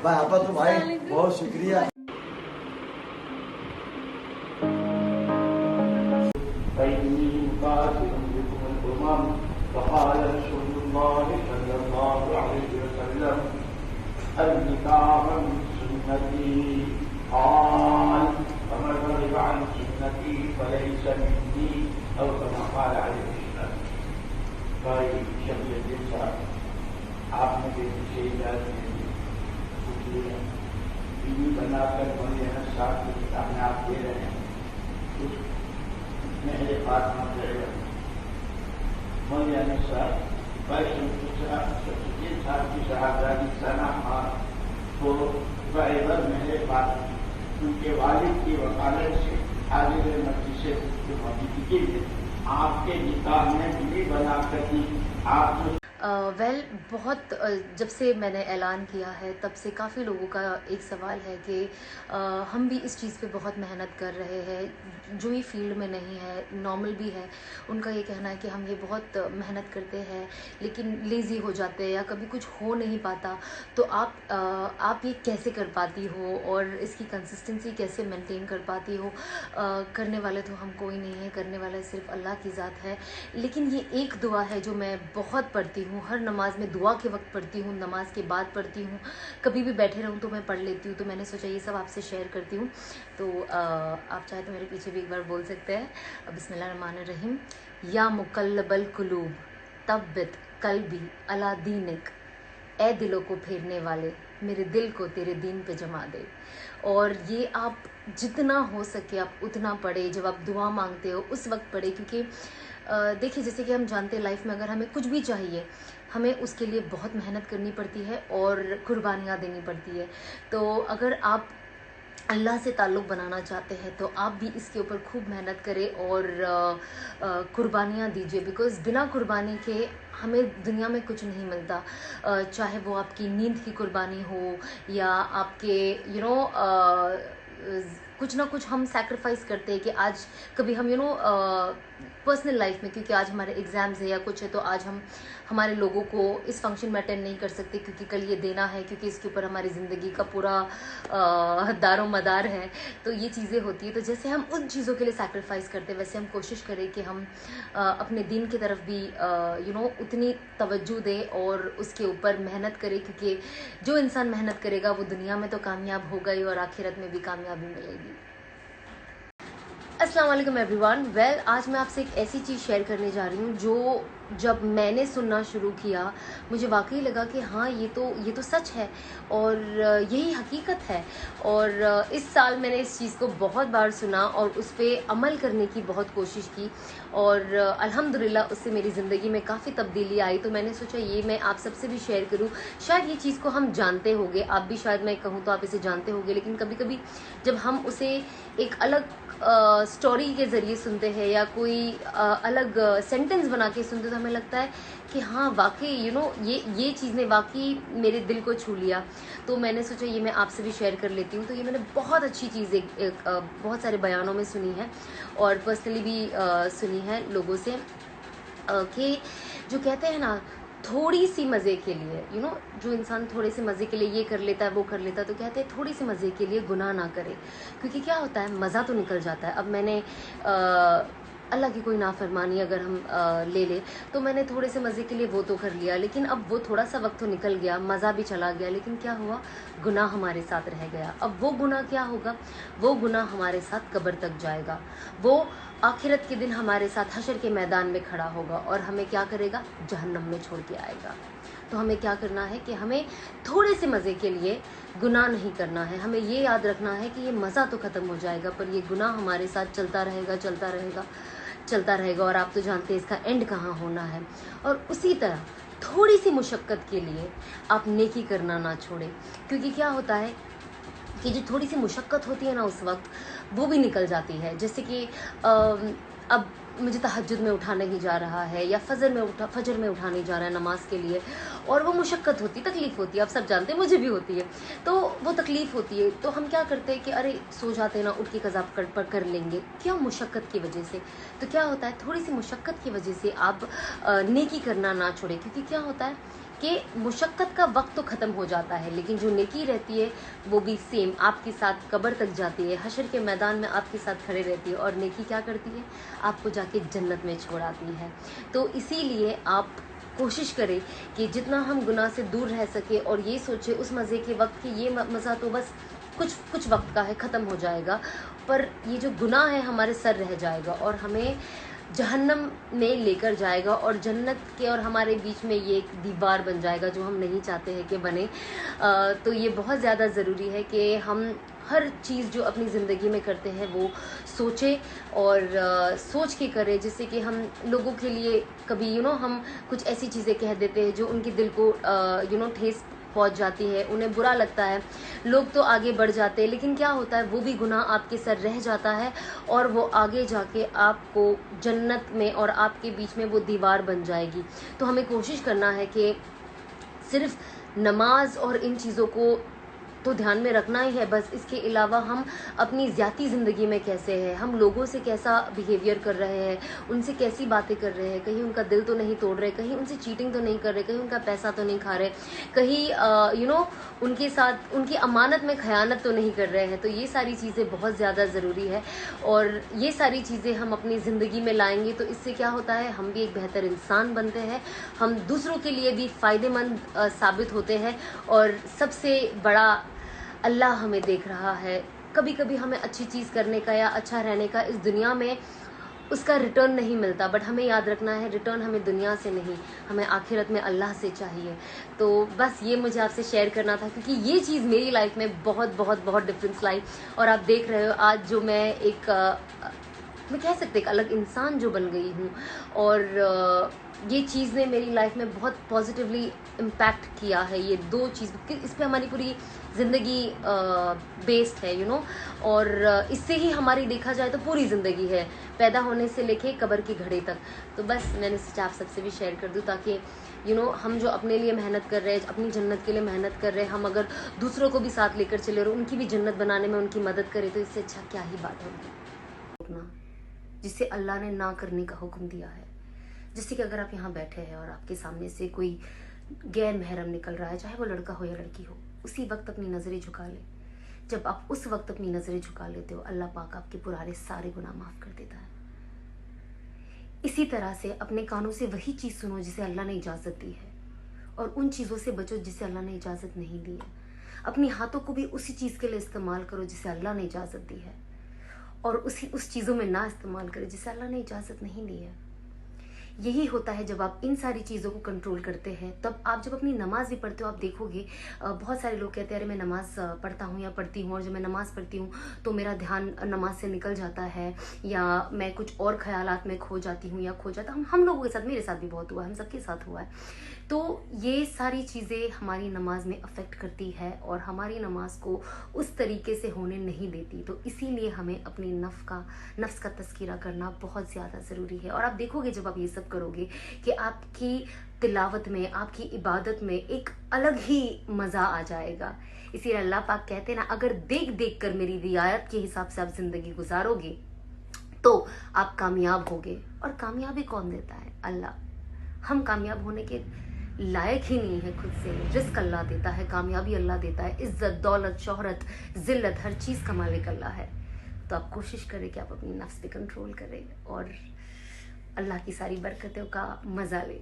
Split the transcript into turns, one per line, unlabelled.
भाई आपा तो भाई बहुत शुक्रिया।
آپ نے سے اجازت بیوی بنا کر مولانا صاحب کے سامنے آپ دے رہے ہیں کچھ میرے پاس مولانا صاحب صاحب کی شہاداری ثنا خان کو ڈرائیور میرے پاس ان کے والد کی وکالت سے حاضر مجلس سے موجودگی کے لیے آپ کے نکاح میں بیوی بنا کر دی. آپ
بہت جب سے میں نے اعلان کیا ہے تب سے کافی لوگوں کا ایک سوال ہے کہ ہم بھی اس چیز پہ بہت محنت کر رہے ہیں جو ہی فیلڈ میں نہیں ہے نارمل بھی ہے. ان کا یہ کہنا ہے کہ ہم یہ بہت محنت کرتے ہیں لیکن لیزی ہو جاتے ہیں یا کبھی کچھ ہو نہیں پاتا, تو آپ یہ کیسے کر پاتی ہو اور اس کی کنسسٹنسی کیسے مینٹین کر پاتی ہو. کرنے والے تو ہم کوئی نہیں ہے, کرنے والا صرف اللہ کی ذات ہے. لیکن یہ ایک دعا ہے جو میں بہت پڑھتی ہوں, ہر نماز میں دعا کے وقت پڑھتی ہوں, نماز کے بعد پڑھتی ہوں, کبھی بھی بیٹھے رہوں تو میں پڑھ لیتی ہوں. تو میں نے سوچا یہ سب آپ سے شیئر کرتی ہوں. تو آپ چاہے تو میرے پیچھے بھی ایک بار بول سکتے ہیں. بسم اللہ الرحمن الرحیم. یا مقلب القلوب ثبت قلبی علی دینک, اے دلوں کو پھیرنے والے میرے دل کو تیرے دین پہ جما دے. اور یہ آپ جتنا ہو سکے آپ اتنا پڑھے, جب آپ دعا مانگتے ہو اس وقت پڑھے, کیونکہ دیکھیے جیسے کہ ہم جانتے ہیں لائف میں اگر ہمیں کچھ بھی چاہیے ہمیں اس کے لیے بہت محنت کرنی پڑتی ہے اور قربانیاں دینی پڑتی ہے. تو اگر آپ اللہ سے تعلق بنانا چاہتے ہیں تو آپ بھی اس کے اوپر خوب محنت کریں اور قربانیاں دیجیے, بیکاز بنا قربانی کے ہمیں دنیا میں کچھ نہیں ملتا. چاہے وہ آپ کی نیند کی قربانی ہو یا آپ کے کچھ نہ کچھ ہم سیکریفائس کرتے ہیں کہ آج کبھی ہم پرسنل لائف میں, کیونکہ آج ہمارے ایگزامز ہے یا کچھ ہے تو آج ہم ہمارے لوگوں کو اس فنکشن میں اٹینڈ نہیں کر سکتے کیونکہ کل یہ دینا ہے, کیونکہ اس کے اوپر ہماری زندگی کا پورا دار و مدار ہے. تو یہ چیزیں ہوتی ہیں. تو جیسے ہم ان چیزوں کے لیے سیکریفائس کرتے ہیں ویسے ہم کوشش کریں کہ ہم اپنے دین کی طرف بھی اتنی توجہ دیں اور اس کے اوپر محنت کریں, کیونکہ جو انسان محنت کرے گا وہ دنیا میں تو کامیاب ہوگا ہی اور آخرت میں بھی کامیابی ملے گی. السلام علیکم ایوری ون. آج میں آپ سے ایک ایسی چیز شیئر کرنے جا رہی ہوں جو جب میں نے سننا شروع کیا مجھے واقعی لگا کہ ہاں یہ تو سچ ہے اور یہی حقیقت ہے. اور اس سال میں نے اس چیز کو بہت بار سنا اور اس پہ عمل کرنے کی بہت کوشش کی اور الحمدللہ اس سے میری زندگی میں کافی تبدیلی آئی. تو میں نے سوچا یہ میں آپ سب سے بھی شیئر کروں. شاید یہ چیز کو ہم جانتے ہوں گے, آپ بھی شاید میں کہوں تو آپ اسے جانتے ہوں گے, لیکن کبھی کبھی جب ہم اسے ایک الگ سٹوری کے ذریعے سنتے ہیں یا کوئی الگ سینٹنس بنا کے سنتے تو ہمیں لگتا ہے کہ ہاں واقعی یہ چیز نے واقعی میرے دل کو چھو لیا. تو میں نے سوچا یہ میں آپ سے بھی شیئر کر لیتی ہوں. تو یہ میں نے بہت اچھی چیز بہت سارے بیانوں میں سنی ہے اور پرسنلی بھی سنی ہے لوگوں سے کہ جو کہتے ہیں نا تھوڑی سی مزے کے لیے جو انسان تھوڑے سے مزے کے لیے یہ کر لیتا ہے وہ کر لیتا ہے, تو کہتے ہیں تھوڑی سی مزے کے لیے گناہ نہ کرے, کیونکہ کیا ہوتا ہے مزہ تو نکل جاتا ہے. اب میں نے اللہ کی کوئی نافرمانی اگر ہم لے لیں تو میں نے تھوڑے سے مزے کے لیے وہ تو کر لیا, لیکن اب وہ تھوڑا سا وقت تو نکل گیا, مزہ بھی چلا گیا, لیکن کیا ہوا گناہ ہمارے ساتھ رہ گیا. اب وہ گناہ کیا ہوگا, وہ گناہ ہمارے ساتھ قبر تک جائے گا, وہ آخرت کے دن ہمارے ساتھ حشر کے میدان میں کھڑا ہوگا اور ہمیں کیا کرے گا, جہنم میں چھوڑ کے آئے گا. تو ہمیں کیا کرنا ہے کہ ہمیں تھوڑے سے مزے کے لیے گناہ نہیں کرنا ہے. ہمیں یہ یاد رکھنا ہے کہ یہ مزہ تو ختم ہو جائے گا پر یہ گناہ ہمارے ساتھ چلتا رہے گا چلتا رہے گا چلتا رہے گا, اور آپ تو جانتے ہیں اس کا اینڈ کہاں ہونا ہے. اور اسی طرح تھوڑی سی مشقت کے لیے آپ نیکی کرنا نہ چھوڑیں, کیونکہ کیا ہوتا ہے کہ جو تھوڑی سی مشقت ہوتی ہے نا اس وقت وہ بھی نکل جاتی ہے. جیسے کہ اب مجھے تہجد میں اٹھا نہیں جا رہا ہے یا فجر میں اٹھا نہیں جا رہا ہے نماز کے لیے, اور وہ مشقت ہوتی تکلیف ہوتی ہے, آپ سب جانتے ہیں مجھے بھی ہوتی ہے, تو وہ تکلیف ہوتی ہے. تو ہم کیا کرتے ہیں کہ ارے سو جاتے ہیں نا, اٹھ کے قضا کر لیں گے, کیا مشقت کی وجہ سے. تو کیا ہوتا ہے تھوڑی سی مشقت کی وجہ سے آپ نیکی کرنا نہ چھوڑیں, کیونکہ کیا ہوتا ہے کہ मुशक्क़त का वक्त तो ख़त्म हो जाता है, लेकिन जो नेकी रहती है वो भी सेम आपके साथ कब्र तक जाती है, हशर के मैदान में आपके साथ खड़े रहती है, और नेकी क्या करती है, आपको जाके जन्नत में छोड़ाती है। तो इसीलिए आप कोशिश करें कि जितना हम गुनाह से दूर रह सके, और ये सोचे उस मज़े के वक्त कि ये मज़ा तो बस कुछ वक्त का है, ख़त्म हो जाएगा, पर ये जो गुनाह है हमारे सर रह जाएगा और हमें जहन्नम में लेकर जाएगा, और जन्नत के और हमारे बीच में ये एक दीवार बन जाएगा जो हम नहीं चाहते हैं कि बने। तो ये बहुत ज़्यादा ज़रूरी है कि हम हर चीज़ जो अपनी ज़िंदगी में करते हैं वो सोचें और सोच के करें, जिससे कि हम लोगों के लिए कभी हम कुछ ऐसी चीज़ें कह देते हैं जो उनके दिल को ठेस पहुंच जाती है, उन्हें बुरा लगता है, लोग तो आगे बढ़ जाते हैं, लेकिन क्या होता है वो भी गुनाह आपके सर रह जाता है और वो आगे जाके आपको जन्नत में और आपके बीच में वो दीवार बन जाएगी। तो हमें कोशिश करना है कि सिर्फ नमाज और इन चीज़ों को तो ध्यान में रखना ही है, बस इसके अलावा हम अपनी ज़ाती ज़िंदगी में कैसे हैं, हम लोगों से कैसा बिहेवियर कर रहे हैं, उनसे कैसी बातें कर रहे हैं, कहीं उनका दिल तो नहीं तोड़ रहे, कहीं उनसे चीटिंग तो नहीं कर रहे, कहीं उनका पैसा तो नहीं खा रहे, कहीं उनके साथ उनकी अमानत में खयानत तो नहीं कर रहे हैं। तो ये सारी चीज़ें बहुत ज़्यादा ज़रूरी है, और ये सारी चीज़ें हम अपनी ज़िंदगी में लाएंगे तो इससे क्या होता है, हम भी एक बेहतर इंसान बनते हैं, हम दूसरों के लिए भी फ़ायदेमंद साबित होते हैं, और सबसे बड़ा अल्लाह हमें देख रहा है। कभी कभी हमें अच्छी चीज़ करने का या अच्छा रहने का इस दुनिया में उसका रिटर्न नहीं मिलता, बट हमें याद रखना है रिटर्न हमें दुनिया से नहीं, हमें आखिरत में अल्लाह से चाहिए। तो बस ये मुझे आपसे शेयर करना था, क्योंकि ये चीज़ मेरी लाइफ में बहुत बहुत बहुत डिफरेंस लाई, और आप देख रहे हो आज जो मैं मैं कह सकते एक अलग इंसान जो बन गई हूँ, और ये चीज़ ने मेरी लाइफ में बहुत पॉजिटिवली इम्पैक्ट किया है। ये दो चीज़, इस पे हमारी पूरी ज़िंदगी बेस्ड है और इससे ही हमारी देखा जाए तो पूरी ज़िंदगी है, पैदा होने से लेके कब्र की घड़ी तक। तो बस मैंने सोचा आप सबसे भी शेयर कर दूँ, ताकि हम जो अपने लिए मेहनत कर रहे हैं, अपनी जन्नत के लिए मेहनत कर रहे हैं, हम अगर दूसरों को भी साथ लेकर चले और उनकी भी जन्नत बनाने में उनकी मदद करें, तो इससे अच्छा क्या ही बात होगी। जिसे अल्लाह ने ना करने का हुक्म दिया है, जैसे कि अगर आप यहाँ बैठे हैं और आपके सामने से कोई गैर महरम निकल रहा है, चाहे वो लड़का हो या लड़की हो, उसी वक्त अपनी नज़रें झुका ले। जब आप उस वक्त अपनी नज़रें झुका लेते हो, अल्लाह पाक आपके पुराने सारे गुनाह माफ़ कर देता है। इसी तरह से अपने कानों से वही चीज़ सुनो जिसे अल्लाह ने इजाज़त दी है, और उन चीज़ों से बचो जिसे अल्लाह ने इजाज़त नहीं दी है। अपने हाथों को भी उसी चीज़ के लिए इस्तेमाल करो जिसे अल्लाह ने इजाज़त दी है, और उस चीज़ों में ना इस्तेमाल करें जिसे अल्लाह ने इजाज़त नहीं दी है। यही होता है जब आप इन सारी चीज़ों को कंट्रोल करते हैं। तब आप जब अपनी नमाज भी पढ़ते हो, आप देखोगे बहुत सारे लोग कहते हैं अरे मैं नमाज पढ़ता हूँ या पढ़ती हूँ, और जब मैं नमाज़ पढ़ती हूँ तो मेरा ध्यान नमाज से निकल जाता है, या मैं कुछ और ख्यालात में खो जाती हूँ या खो जाता हूँ। हम लोगों के साथ, मेरे साथ भी बहुत हुआ है, हम सबके साथ हुआ है। तो ये सारी चीज़ें हमारी नमाज में अफेक्ट करती है और हमारी नमाज को उस तरीके से होने नहीं देती। तो इसीलिए हमें अपनी नफ्स का तज़किरा करना बहुत ज़्यादा ज़रूरी है। और आप देखोगे जब आप ये सब करोगे कि आपकी तिलावत में, आपकी इबादत में एक अलग ही मज़ा आ जाएगा। इसीलिए अल्लाह पाक कहते हैं ना, अगर देख देख कर मेरी रियायत के हिसाब से आप ज़िंदगी गुजारोगे तो आप कामयाब होगे। और कामयाबी कौन देता है? अल्लाह। हम कामयाब होने के लायक ही नहीं है खुद से। रिस्क अल्लाह देता है, कामयाबी अल्लाह देता है, इज्जत, दौलत, शोहरत, जिल्लत, हर चीज़ का मालिक अल्लाह है। तो आप कोशिश करें कि आप अपनी नफ्स पे कंट्रोल करें और अल्लाह की सारी बरकतों का मज़ा लें।